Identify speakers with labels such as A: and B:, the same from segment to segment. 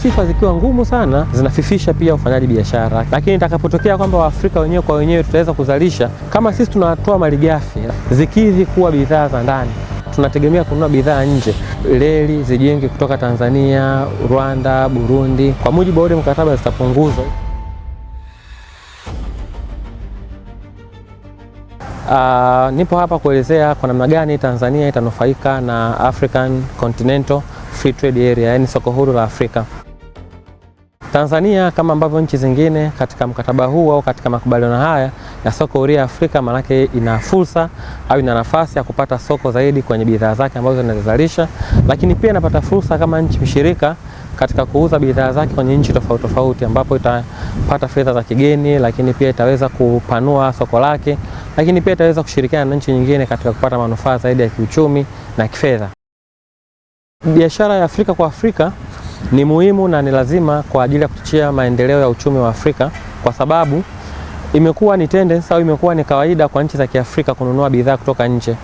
A: sifa zikiwa ngumu sana zinafifisha pia ufanyaji biashara. Lakini itakapotokea kwamba Waafrika wenyewe kwa wenyewe tutaweza kuzalisha, kama sisi tunatoa malighafi zikidhi kuwa bidhaa za ndani, tunategemea kununua bidhaa nje, reli zijenge kutoka Tanzania, Rwanda, Burundi, kwa mujibu wa ule mkataba zitapunguzwa. Nipo hapa kuelezea kwa namna gani Tanzania itanufaika na African Continental Free Trade Area, yani soko huru la Afrika. Tanzania kama ambavyo nchi zingine katika mkataba huu au katika makubaliano haya ya soko huru ya Afrika, manake ina fursa au ina nafasi ya kupata soko zaidi kwenye bidhaa zake ambazo zinazalisha, lakini pia inapata fursa kama nchi mshirika katika kuuza bidhaa zake kwenye nchi tofauti tofauti, ambapo itapata fedha za kigeni, lakini pia itaweza kupanua soko lake, lakini pia itaweza kushirikiana na nchi nyingine katika kupata manufaa zaidi ya kiuchumi na kifedha. Biashara ya Afrika kwa Afrika ni muhimu na ni lazima kwa ajili ya kuchochea maendeleo ya uchumi wa Afrika, kwa sababu imekuwa ni tendency au imekuwa ni kawaida kwa nchi za Kiafrika kununua bidhaa kutoka nje,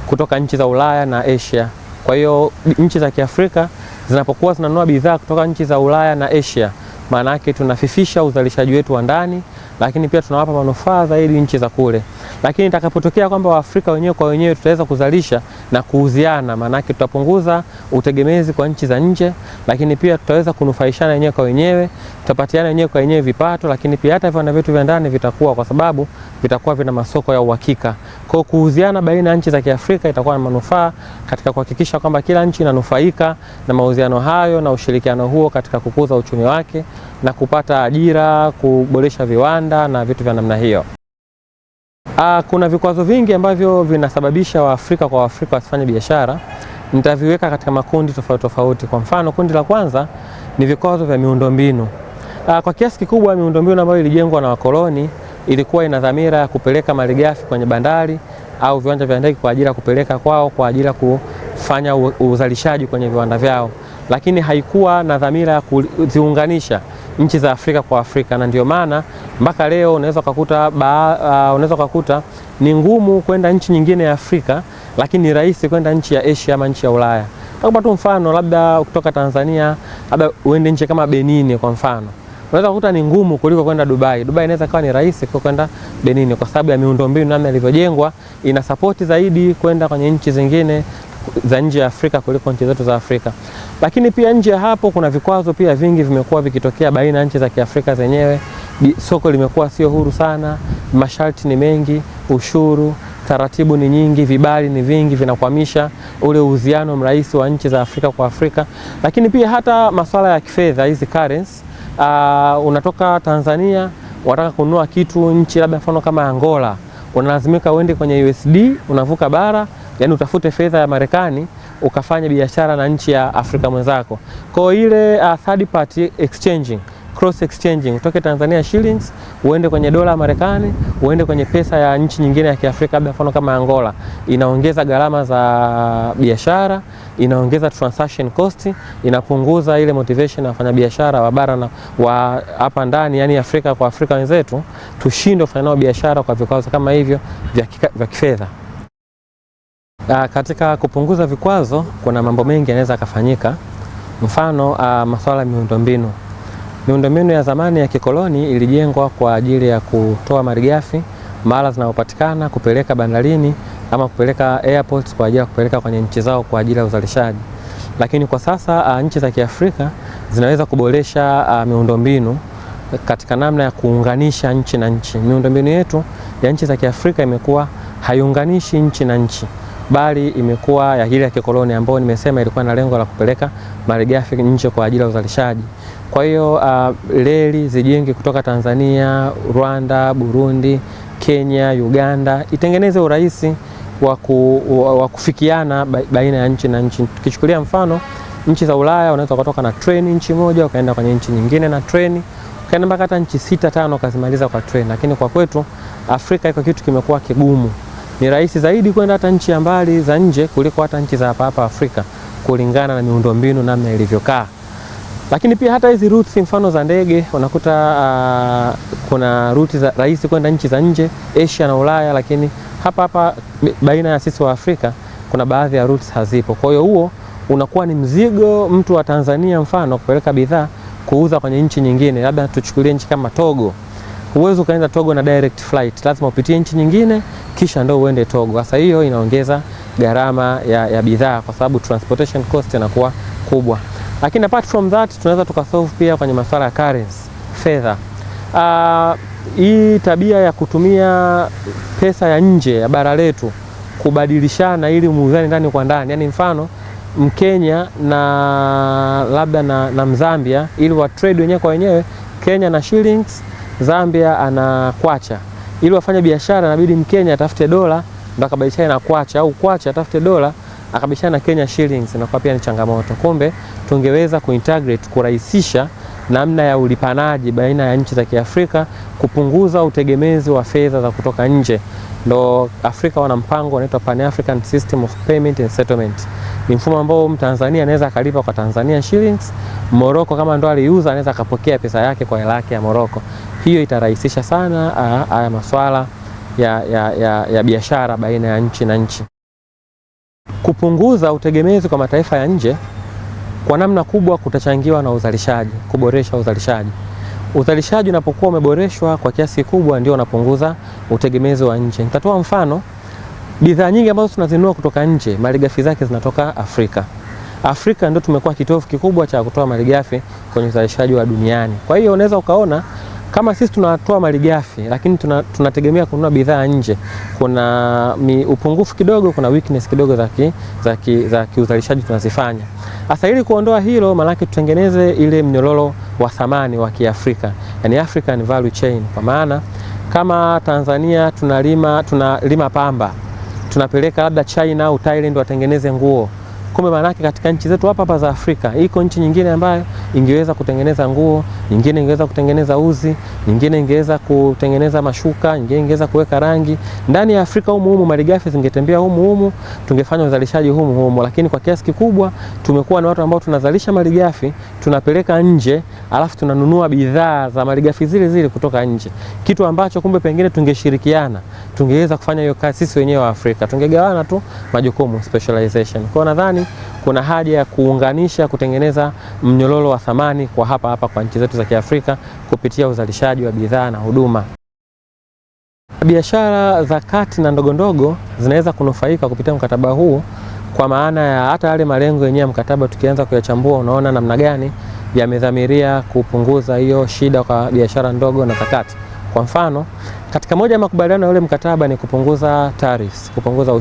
A: kutoka nchi za Ulaya na Asia. Kwa hiyo nchi za Kiafrika zinapokuwa zinanunua bidhaa kutoka nchi za Ulaya na Asia, maana yake tunafifisha uzalishaji wetu wa ndani, lakini pia tunawapa manufaa zaidi nchi za kule. Lakini itakapotokea kwamba Waafrika wenyewe kwa wenyewe tutaweza kuzalisha na kuuziana, maana yake tutapunguza utegemezi kwa nchi za nje, lakini pia tutaweza kunufaishana wenyewe kwa wenyewe, tutapatiana wenyewe kwa wenyewe vipato, lakini pia hata viwanda vyetu vya ndani vitakuwa, kwa sababu vitakuwa vina masoko ya uhakika. Kwa kuuziana baina ya nchi za Kiafrika itakuwa na manufaa katika kuhakikisha kwamba kila nchi inanufaika na mauziano hayo na ushirikiano huo katika kukuza uchumi wake na kupata ajira, kuboresha viwanda na vitu vya namna hiyo. Kuna vikwazo vingi ambavyo vinasababisha Waafrika kwa Waafrika wasifanye biashara. Nitaviweka katika makundi tofauti tofauti. Kwa mfano, kundi la kwanza ni vikwazo vya miundombinu. Kwa kiasi kikubwa miundombinu ambayo ilijengwa na wakoloni ilikuwa ina dhamira ya kupeleka malighafi kwenye bandari au viwanja vya ndege kwa ajili ya kupeleka kwao kwa ajili ya kufanya uzalishaji kwenye viwanda vyao, lakini haikuwa na dhamira ya kuziunganisha nchi za Afrika kwa Afrika, na ndio maana mpaka leo unaweza kukuta ni ngumu kwenda nchi nyingine ya Afrika, lakini ni rahisi kwenda nchi ya Asia ama nchi ya Ulaya. Kwa tu mfano, labda kutoka Tanzania labda uende nchi kama Benin kwa mfano, unaweza kukuta ni ngumu kuliko kwenda Dubai. Dubai inaweza kuwa ni rahisi kuliko kwenda Benin kwa sababu ya miundombinu namna ilivyojengwa, ina support zaidi kwenda kwenye nchi zingine za nje ya Afrika kuliko nchi zetu za Afrika. Lakini pia nje ya hapo kuna vikwazo pia vingi vimekuwa vikitokea baina ya nchi za Kiafrika zenyewe. Soko limekuwa sio huru sana, masharti ni mengi, ushuru, taratibu ni nyingi, vibali ni vingi, vinakwamisha ule uhusiano mrahisi wa nchi za Afrika kwa Afrika. Lakini pia hata masuala ya kifedha, hizi currency, unatoka Tanzania unataka kununua kitu nchi labda mfano kama Angola, unalazimika uende kwenye USD, unavuka bara, yani utafute fedha ya Marekani ukafanya biashara na nchi ya Afrika mwenzako. Kwa ile third party exchanging, cross exchanging, utoke Tanzania shillings uende kwenye dola ya Marekani, uende kwenye pesa ya nchi nyingine ya Kiafrika labda mfano kama Angola, inaongeza gharama za biashara, inaongeza transaction cost, inapunguza ile motivation ya wafanyabiashara wa bara na wa hapa ndani, yani Afrika kwa Afrika wenzetu, tushindwe kufanya nao biashara kwa vikwazo kama hivyo vya kifedha. Katika kupunguza vikwazo kuna mambo mengi yanaweza kufanyika. Mfano, masuala ya miundombinu. Miundombinu ya zamani ya kikoloni ilijengwa kwa ajili ya kutoa malighafi mahala zinapopatikana, kupeleka bandarini ama kupeleka airports kwa ajili ya kupeleka kwenye nchi zao kwa ajili ya uzalishaji. Lakini kwa sasa nchi za Kiafrika zinaweza kuboresha miundombinu katika namna ya kuunganisha nchi na nchi. Miundombinu yetu ya nchi za Kiafrika imekuwa haiunganishi nchi na nchi, bali imekuwa ya ile ya kikoloni ambayo nimesema ilikuwa na lengo la kupeleka malighafi nje kwa ajili ya uzalishaji. Kwa hiyo reli zijenge kutoka Tanzania, Rwanda, Burundi, Kenya, Uganda, itengeneze urahisi wa kufikiana baina ya nchi na nchi. Tukichukulia mfano nchi za Ulaya, unaweza kutoka na treni nchi moja ukaenda kwenye nchi nyingine na treni, ukaenda mpaka hata nchi 6-5 ukazimaliza kwa treni. Lakini kwa kwetu Afrika iko kitu kimekuwa kigumu. Ni rahisi zaidi kwenda hata nchi ya mbali za nje kuliko hata nchi za hapa Afrika kulingana na miundombinu namna ilivyokaa. Lakini pia hata hizi routes mfano za ndege unakuta kuna routes za rahisi kwenda nchi za nje, Asia na Ulaya, lakini hapa baina ya sisi wa Afrika kuna baadhi ya routes hazipo. Kwa hiyo huo unakuwa ni mzigo mtu wa Tanzania mfano kupeleka bidhaa kuuza kwenye nchi nyingine, labda tuchukulie nchi kama Togo. Huwezi ukaenda Togo na direct flight, lazima upitie nchi nyingine kisha ndio uende Togo. Sasa hiyo inaongeza gharama ya bidhaa kwa sababu transportation cost inakuwa kubwa. Lakini apart from that tunaweza tukasolve pia kwenye masuala ya currency, fedha. Hii tabia ya kutumia pesa ya nje ya bara letu kubadilishana ili muuzane ndani kwa ndani. Yaani mfano Mkenya na labda na Mzambia ili wa trade wenyewe kwa wenyewe, Kenya na shillings, Zambia ana kwacha. Ili wafanye biashara inabidi Mkenya atafute dola ndo akabadilishana na kwacha, au kwacha atafute dola akabadilishana na Kenya shillings, na kwa pia ni changamoto. Kumbe tungeweza kuintegrate, kurahisisha namna ya ulipanaji baina ya nchi za Kiafrika, kupunguza utegemezi wa fedha za kutoka nje. Ndo Afrika wana mpango unaitwa Pan African System of Payment and Settlement. Ni mfumo ambao Mtanzania anaweza akalipa kwa Tanzania shillings, Morocco kama ndo aliuza anaweza akapokea pesa yake kwa hela yake ya Morocco. Hiyo itarahisisha sana haya masuala ya biashara baina ya nchi na nchi. Kupunguza utegemezi kwa mataifa ya nje kwa namna kubwa kutachangiwa na uzalishaji, kuboresha uzalishaji. Uzalishaji unapokuwa umeboreshwa kwa kiasi kikubwa ndio unapunguza utegemezi wa nje. Nitatoa mfano, bidhaa nyingi ambazo tunazinunua kutoka nje, malighafi zake zinatoka Afrika. Afrika ndio tumekuwa kitovu kikubwa cha kutoa malighafi kwenye uzalishaji wa duniani. Kwa hiyo unaweza ukaona kama sisi tunatoa malighafi lakini tunategemea kununua bidhaa nje, kuna upungufu kidogo, kuna weakness kidogo za kiuzalishaji tunazifanya. Sasa ili kuondoa hilo, maana yake tutengeneze ile mnyororo wa thamani wa Kiafrika, yani African value chain. Kwa maana kama Tanzania tunalima pamba, tunapeleka labda China au Thailand watengeneze nguo. Kumbe maana yake katika nchi zetu hapa za Afrika iko nchi nyingine ambayo ingeweza kutengeneza nguo, nyingine ingeweza kutengeneza uzi, nyingine ingeweza kutengeneza mashuka, nyingine ingeweza kuweka rangi. Ndani ya Afrika humu malighafi zingetembea humu, tungefanya uzalishaji humu. Lakini kwa kiasi kikubwa tumekuwa na watu ambao tunazalisha malighafi, tunapeleka nje, alafu tunanunua bidhaa za malighafi zile kutoka nje. Kitu ambacho kumbe pengine tungeshirikiana, tungeweza kufanya hiyo kazi sisi wenyewe wa Afrika. Tungegawana tu majukumu, specialization. Kwa nadhani kuna haja ya kuunganisha, kutengeneza mnyororo wa thamani kwa hapa kwa nchi zetu za Kiafrika kupitia uzalishaji wa bidhaa na huduma. Biashara za kati na ndogo zinaweza kunufaika kupitia mkataba huu, kwa maana ya hata yale malengo yenyewe mkataba tukianza kuyachambua, unaona namna gani yamedhamiria kupunguza hiyo shida kwa biashara ndogo na za kati. Kwa mfano, katika moja ya makubaliano ya ule mkataba ni kupunguza tariffs, kupunguza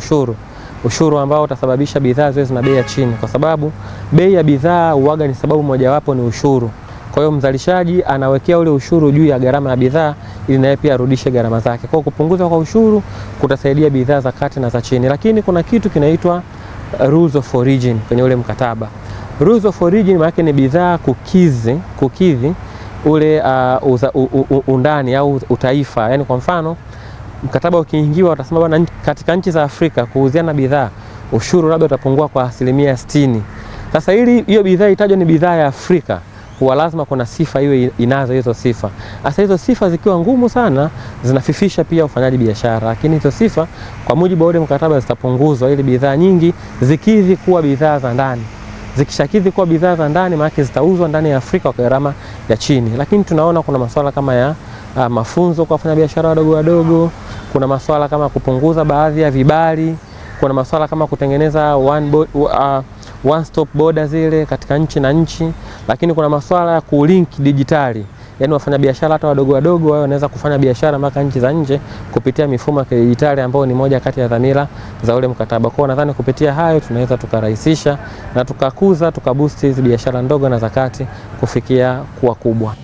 A: ushuru ambao utasababisha bidhaa ziwe zina bei ya chini, kwa sababu bei ya bidhaa huaga ni sababu mojawapo ni ushuru. Kwa hiyo mzalishaji anawekea ule ushuru juu ya gharama ya bidhaa ili naye pia arudishe gharama zake. Kwa kupunguza kwa ushuru kutasaidia bidhaa za kati na za chini. Lakini kuna kitu kinaitwa rules of origin kwenye ule mkataba. Rules of origin maana yake ni bidhaa kukidhi ule undani au utaifa. Yaani kwa mfano mkataba ukiingiwa watasema bwana, katika nchi za Afrika kuuziana bidhaa ushuru labda utapungua kwa 60%. Sasa ili hiyo bidhaa itajwe ni bidhaa ya Afrika, huwa lazima kuna sifa iwe inazo hizo sifa. Sasa hizo sifa zikiwa ngumu sana zinafifisha pia ufanyaji biashara, lakini hizo sifa kwa mujibu wa ule mkataba zitapunguzwa ili bidhaa nyingi zikidhi kuwa bidhaa za ndani. Zikishakidhi kuwa bidhaa za ndani, maana zitauzwa ndani ya Afrika kwa gharama ya chini. Lakini tunaona kuna masuala kama ya mafunzo kwa wafanyabiashara wadogo, kuna masuala kama kupunguza baadhi ya vibali, kuna masuala kama kutengeneza one stop border zile katika nchi na nchi, lakini kuna masuala ya kulink digitali. Yaani wafanyabiashara hata wadogo wao wanaweza kufanya biashara mpaka nchi za nje kupitia mifumo ya kidijitali ambayo ni moja kati ya dhamira za ule mkataba. Kwa nadhani kupitia hayo tunaweza tukarahisisha na tukaboost hizi biashara ndogo na za kati kufikia kuwa kubwa.